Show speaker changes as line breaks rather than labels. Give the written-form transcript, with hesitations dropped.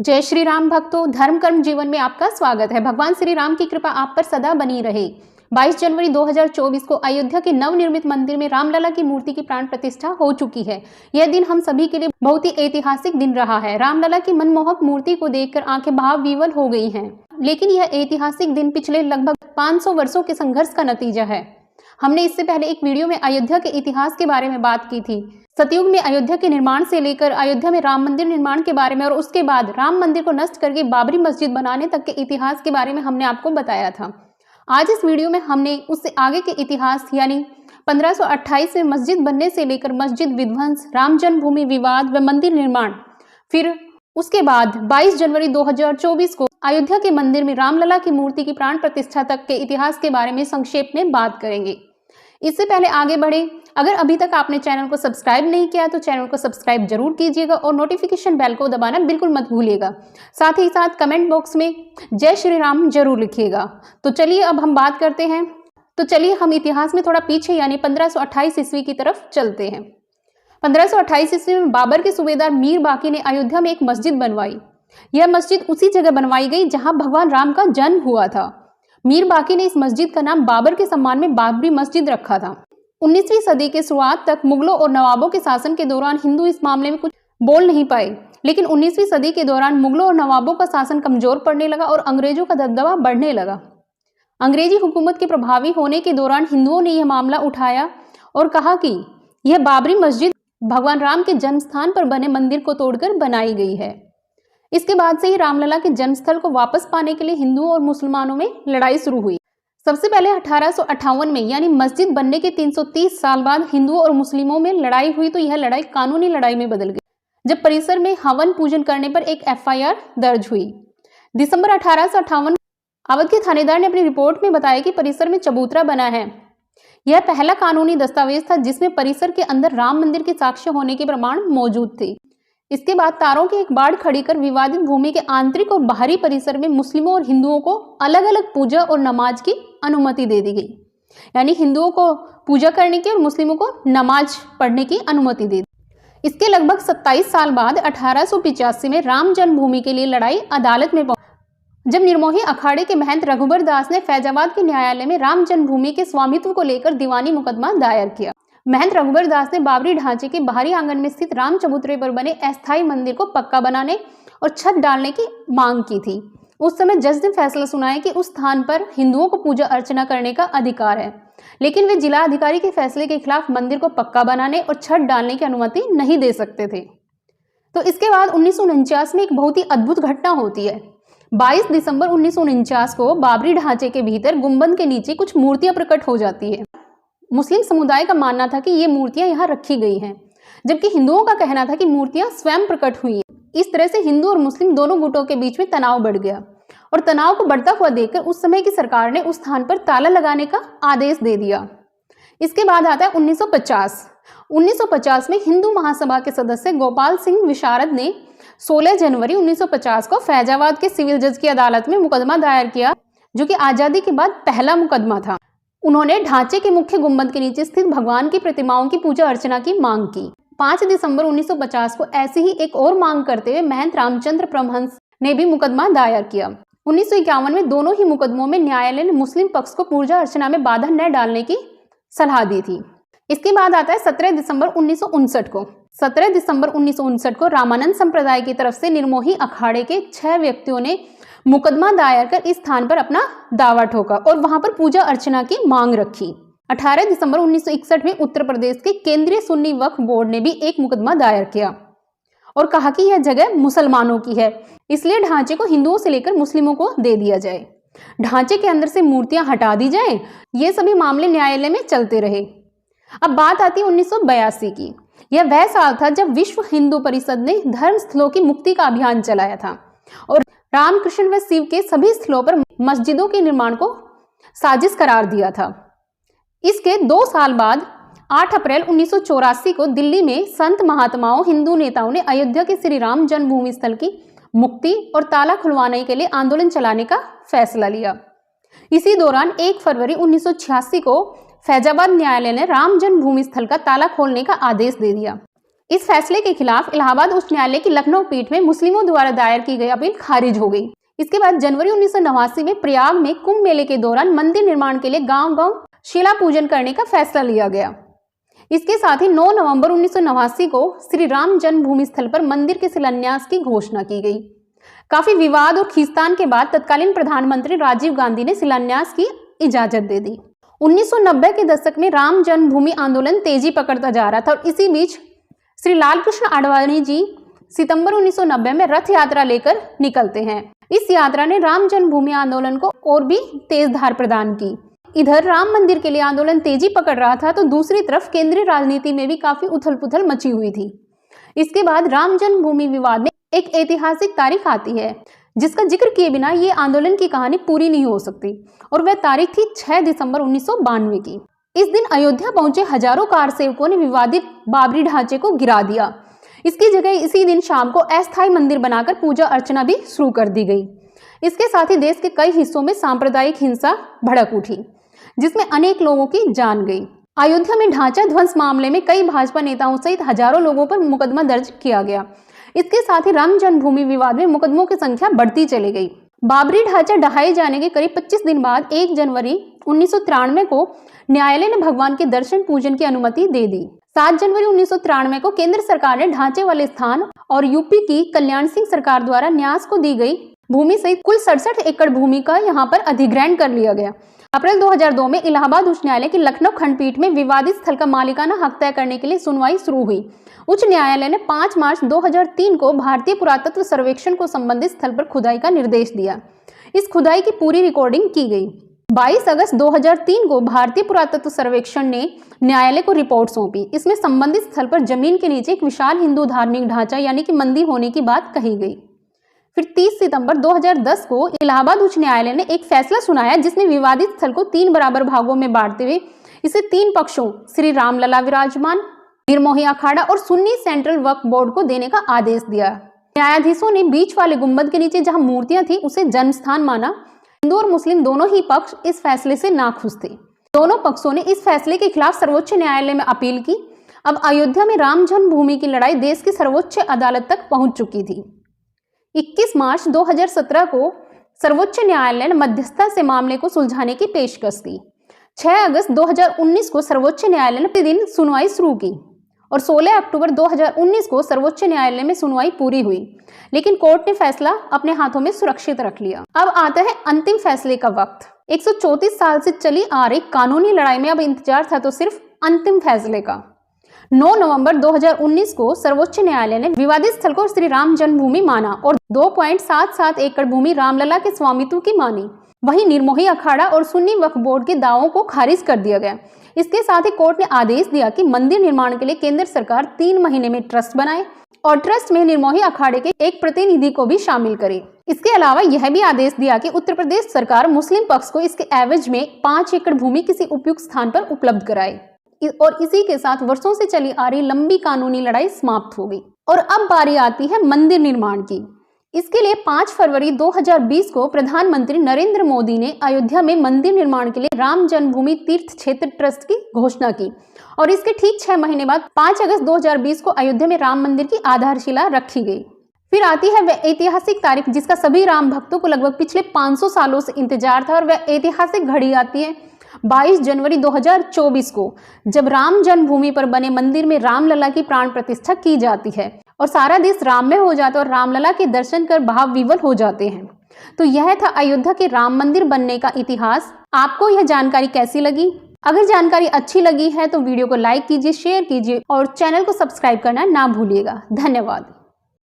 जय श्री राम भक्तों, धर्म कर्म जीवन में आपका स्वागत है। भगवान श्री राम की कृपा आप पर सदा बनी रहे। 22 जनवरी 2024 को अयोध्या के नवनिर्मित मंदिर में रामलला की मूर्ति की प्राण प्रतिष्ठा हो चुकी है। यह दिन हम सभी के लिए बहुत ही ऐतिहासिक दिन रहा है। रामलला की मनमोहक मूर्ति को देखकर आंखें भाव विवल हो गई हैं। लेकिन यह ऐतिहासिक दिन पिछले लगभग 500 वर्षों के संघर्ष का नतीजा है। हमने इससे पहले एक वीडियो में अयोध्या के इतिहास के बारे में बात की थी। सतयुग में अयोध्या के निर्माण से लेकर अयोध्या में राम मंदिर निर्माण के बारे में और उसके बाद राम मंदिर को नष्ट करके बाबरी मस्जिद बनाने तक के इतिहास के बारे में हमने आपको बताया था। आज इस वीडियो में हमने उससे आगे के इतिहास यानी 1528 में मस्जिद बनने से लेकर मस्जिद विध्वंस, राम जन्मभूमि विवाद व मंदिर निर्माण, फिर उसके बाद 22 जनवरी 2024 को अयोध्या के मंदिर में रामलला की मूर्ति की प्राण प्रतिष्ठा तक के इतिहास के बारे में संक्षेप में बात करेंगे। इससे पहले आगे बढ़े, अगर अभी तक आपने चैनल को सब्सक्राइब नहीं किया तो चैनल को सब्सक्राइब जरूर कीजिएगा और नोटिफिकेशन बेल को दबाना बिल्कुल मत भूलिएगा। साथ ही साथ कमेंट बॉक्स में जय श्री राम जरूर लिखिएगा। तो चलिए अब हम बात करते हैं। तो चलिए हम इतिहास में थोड़ा पीछे यानी 1528 ईस्वी की तरफ चलते हैं। 1528 ईस्वी में बाबर के सूबेदार मीर बाकी ने अयोध्या में एक मस्जिद बनवाई। यह मस्जिद उसी जगह बनवाई गई जहां भगवान राम का जन्म हुआ था। मीर बाकी ने इस मस्जिद का नाम बाबर के सम्मान में बाबरी मस्जिद रखा था। 19वीं सदी के शुरुआत तक मुगलों और नवाबों के शासन के दौरान हिंदू इस मामले में कुछ बोल नहीं पाए, लेकिन 19वीं सदी के दौरान मुगलों और नवाबों का शासन कमजोर पड़ने लगा और अंग्रेजों का दबदबा बढ़ने लगा। अंग्रेजी हुकूमत के प्रभावी होने के दौरान हिंदुओं ने यह मामला उठाया और कहा कि यह बाबरी मस्जिद भगवान राम के जन्म स्थान पर बने मंदिर को तोड़कर बनाई गई है। इसके बाद से ही रामलला के जन्मस्थल को वापस पाने के लिए हिंदुओं और मुसलमानों में लड़ाई शुरू हुई। सबसे पहले 1858 में यानी मस्जिद बनने के 330 साल बाद हिंदुओं और मुस्लिमों में लड़ाई हुई, तो यह लड़ाई कानूनी लड़ाई में बदल गई जब परिसर में हवन पूजन करने पर एक FIR दर्ज हुई। दिसंबर 1858 अवध के थानेदार ने अपनी रिपोर्ट में बताया कि परिसर में चबूतरा बना है। यह पहला कानूनी दस्तावेज था जिसमें परिसर के अंदर राम मंदिर के साक्ष्य होने के प्रमाण मौजूद थे। इसके बाद तारों की एक बाड़ खड़ी कर विवादित भूमि के आंतरिक और बाहरी परिसर में मुस्लिमों और हिंदुओं को अलग अलग पूजा और नमाज की अनुमति दे दी गई। यानी हिंदुओं को पूजा करने की और मुस्लिमों को नमाज पढ़ने की अनुमति दे दी। इसके लगभग 27 साल बाद 1885 में राम जन्मभूमि के लिए लड़ाई अदालत में पहुंची, जब निर्मोही अखाड़े के महंत रघुबर दास ने फैजाबाद के न्यायालय में राम जन्मभूमि के स्वामित्व को लेकर दीवानी मुकदमा दायर किया। महंत रघुबर दास ने बाबरी ढांचे के बाहरी आंगन में स्थित राम चबूतरे पर बने अस्थायी मंदिर को पक्का बनाने और छत डालने की मांग की थी। उस समय जज ने फैसला सुनाया कि उस स्थान पर हिंदुओं को पूजा अर्चना करने का अधिकार है, लेकिन वे जिला अधिकारी के फैसले के खिलाफ मंदिर को पक्का बनाने और छत डालने की अनुमति नहीं दे सकते थे। तो इसके बाद 1949 में एक बहुत ही अद्भुत घटना होती है। 22 दिसंबर 1949 को बाबरी ढांचे के भीतर गुंबद के नीचे कुछ मूर्तियां प्रकट हो जाती है। मुस्लिम समुदाय का मानना था कि ये मूर्तियां यहाँ रखी गई हैं, जबकि हिंदुओं का कहना था कि मूर्तियां स्वयं प्रकट हुई हैं। इस तरह से हिंदू और मुस्लिम दोनों गुटों के बीच में तनाव बढ़ गया और तनाव को बढ़ता हुआ देखकर उस समय की सरकार ने उस स्थान पर ताला लगाने का आदेश दे दिया। इसके बाद आता है 1950 में हिंदू महासभा के सदस्य गोपाल सिंह विशारद ने 16 जनवरी 1950 को फैजाबाद के सिविल जज की अदालत में मुकदमा दायर किया, जो कि आजादी के बाद पहला मुकदमा था। उन्होंने ढांचे के मुख्य गुंबद के नीचे स्थित भगवान की प्रतिमाओं की पूजा अर्चना की मांग की। 5 दिसंबर 1950 को ऐसी ही एक और मांग करते हुए महंत रामचंद्र परमहंस ने भी मुकदमा दायर किया। 1951 में दोनों ही मुकदमों में न्यायालय ने मुस्लिम पक्ष को पूजा अर्चना में बाधा न डालने की सलाह दी थी। इसके बाद आता है 17 दिसंबर 1959 को। 17 दिसंबर 1959 को रामानंद संप्रदाय की तरफ से निर्मोही अखाड़े के 6 व्यक्तियों ने मुकदमा दायर कर इस स्थान पर अपना दावा ठोका और वहां पर पूजा अर्चना की मांग रखी। 18 दिसंबर 1961 में उत्तर प्रदेश के केंद्रीय सुन्नी वक्फ बोर्ड ने भी एक मुकदमा दायर किया और कहा कि यह जगह मुसलमानों की है, इसलिए ढांचे को हिंदुओं से लेकर मुस्लिमों को दे दिया जाए, ढांचे के अंदर से मूर्तियां हटा दी जाए। ये सभी मामले न्यायालय में चलते रहे। अब बात आती है 1982 की। यह वह साल था जब विश्व हिंदू परिषद ने धर्म स्थलों की मुक्ति का अभियान चलाया था और रामकृष्ण व शिव के सभी स्थलों पर मस्जिदों के निर्माण को साजिश करार दिया था। इसके 2 साल बाद 8 अप्रैल 1984 को दिल्ली में संत महात्माओं, हिंदू नेताओं ने अयोध्या के श्री राम जन्मभूमि स्थल की मुक्ति और ताला खुलवाने के लिए आंदोलन चलाने का फैसला लिया। इसी दौरान 1 फरवरी 1986 को फैजाबाद न्यायालय ने राम जन्मभूमि स्थल का ताला खोलने का आदेश दे दिया। इस फैसले के खिलाफ इलाहाबाद उच्च न्यायालय की लखनऊ पीठ में मुस्लिमों द्वारा दायर की गई अपील खारिज हो गई। इसके बाद जनवरी 1989 में प्रयाग में कुंभ मेले के दौरान मंदिर निर्माण के लिए गांव-गांव शिला पूजन करने का फैसला लिया गया। इसके साथ ही 9 नवंबर 1989 को श्री राम जन्मभूमि स्थल पर मंदिर के शिलान्यास की घोषणा की गई। काफी विवाद और खींचतान के बाद तत्कालीन प्रधानमंत्री राजीव गांधी ने शिलान्यास की इजाजत दे दी। 1990 के दशक में राम जन्मभूमि आंदोलन तेजी पकड़ता जा रहा था और इसी बीच श्री लालकृष्ण आडवाणी जी सितंबर 1990 में रथ यात्रा लेकर निकलते हैं। इस यात्रा ने राम जन्मभूमि आंदोलन को और भी तेज धार प्रदान की। इधर राम मंदिर के लिए आंदोलन तेजी पकड़ रहा था तो दूसरी तरफ केंद्रीय राजनीति में भी काफी उथल पुथल मची हुई थी। इसके बाद राम जन्मभूमि विवाद में एक ऐतिहासिक तारीख आती है जिसका जिक्र किए बिना ये आंदोलन की कहानी पूरी नहीं हो सकती और वह तारीख थी 6 दिसंबर 1992 की। इस दिन अयोध्या पहुंचे हजारों कार सेवकों ने विवादित बाबरी ढांचे को गिरा दिया। इसकी जगह इसी दिन शाम को अस्थायी मंदिर बनाकर पूजा अर्चना भी शुरू कर दी गई। इसके साथ ही देश के कई हिस्सों में सांप्रदायिक हिंसा भड़क उठी जिसमें अनेक लोगों की जान गई। अयोध्या में ढांचा ध्वंस मामले में कई भाजपा नेताओं सहित हजारों लोगों पर मुकदमा दर्ज किया गया। इसके साथ ही राम जन्मभूमि विवाद में मुकदमों की संख्या बढ़ती चली गई। बाबरी ढांचा ढहाए जाने के करीब 25 दिन बाद 1 जनवरी 1993 को न्यायालय ने भगवान के दर्शन पूजन की अनुमति दे दी। 7 जनवरी 1993 को केंद्र सरकार ने ढांचे वाले स्थान और यूपी की कल्याण सिंह सरकार द्वारा न्यास को दी गई भूमि सहित कुल 67 एकड़ भूमि का यहां पर अधिग्रहण कर लिया गया। अप्रैल 2002 में इलाहाबाद उच्च न्यायालय की लखनऊ खंडपीठ में विवादित स्थल का मालिकाना हक तय करने के लिए सुनवाई शुरू हुई। उच्च न्यायालय ने 5 मार्च 2003 को भारतीय पुरातत्व सर्वेक्षण को संबंधित स्थल पर खुदाई का निर्देश दिया। इस खुदाई की पूरी रिकॉर्डिंग की गई। 22 अगस्त 2003 को भारतीय पुरातत्व सर्वेक्षण ने न्यायालय को रिपोर्ट सौंपी। इसमें संबंधित स्थल पर जमीन के नीचे एक विशाल हिंदू धार्मिक ढांचा यानी कि मंदिर होने की बात कही गई। फिर 30 सितंबर 2010 को इलाहाबाद उच्च न्यायालय ने एक फैसला सुनाया जिसमें विवादित स्थल को 3 बराबर भागों में बांटते हुए इसे 3 पक्षों श्री रामलला विराजमान, निर्मोही अखाड़ा और सुन्नी सेंट्रल वक्फ बोर्ड को देने का आदेश दिया। न्यायाधीशों ने बीच वाले गुंबद के नीचे जहां मूर्तियां थी उसे जन्म स्थान माना। हिंदू और मुस्लिम दोनों ही पक्ष इस फैसले से नाखुश थे। दोनों पक्षों ने इस फैसले के खिलाफ सर्वोच्च न्यायालय में अपील की। अब अयोध्या में राम जन्मभूमि की लड़ाई देश की सर्वोच्च अदालत तक पहुंच चुकी थी। 21 मार्च 2017 को सर्वोच्च न्यायालय ने मध्यस्थता से मामले को सुलझाने की पेशकश की। 6 अगस्त 2019 को सर्वोच्च न्यायालय ने प्रतिदिन सुनवाई शुरू की और 16 अक्टूबर 2019 को सर्वोच्च न्यायालय में सुनवाई पूरी हुई, लेकिन कोर्ट ने फैसला अपने हाथों में सुरक्षित रख लिया। अब आता है अंतिम फैसले का वक्त। 134 साल से चली आ रही कानूनी लड़ाई में अब इंतजार था तो सिर्फ अंतिम फैसले का। 9 नवंबर 2019 को सर्वोच्च न्यायालय ने विवादित स्थल को श्री राम जन्मभूमि माना और 2.77 एकड़ भूमि रामलला के स्वामित्व की मानी। वहीं निर्मोही अखाड़ा और सुन्नी वक्फ बोर्ड के दावों को खारिज कर दिया गया। इसके साथ ही कोर्ट ने आदेश दिया कि मंदिर निर्माण के लिए केंद्र सरकार 3 महीने में ट्रस्ट बनाए और ट्रस्ट में निर्मोही अखाड़े के एक प्रतिनिधि को भी शामिल करे। इसके अलावा यह भी आदेश दिया कि उत्तर प्रदेश सरकार मुस्लिम पक्ष को इसके एवज में 5 एकड़ भूमि किसी उपयुक्त स्थान पर उपलब्ध कराए और इसी के साथ वर्षों से चली आ रही लंबी कानूनी लड़ाई समाप्त हो गई। और अब बारी आती है मंदिर निर्माण की। इसके लिए 5 फरवरी 2020 को प्रधानमंत्री नरेंद्र मोदी ने अयोध्या में मंदिर निर्माण के लिए राम जन्मभूमि तीर्थ क्षेत्र ट्रस्ट की घोषणा की और इसके ठीक 6 महीने बाद 5 अगस्त 2020 को अयोध्या में राम मंदिर की आधारशिला रखी गई। फिर आती है वह ऐतिहासिक तारीख जिसका सभी राम भक्तों को लगभग पिछले 500 सालों से इंतजार था और वह ऐतिहासिक घड़ी आती है 22 जनवरी 2024 को, जब राम जन्मभूमि पर बने मंदिर में रामलला की प्राण प्रतिष्ठा की जाती है और सारा देश राममय हो जाता है और रामलला के दर्शन कर भाव विवल हो जाते हैं। तो यह था अयोध्या के राम मंदिर बनने का इतिहास। आपको यह जानकारी कैसी लगी? अगर जानकारी अच्छी लगी है तो वीडियो को लाइक कीजिए, शेयर कीजिए और चैनल को सब्सक्राइब करना ना भूलिएगा। धन्यवाद।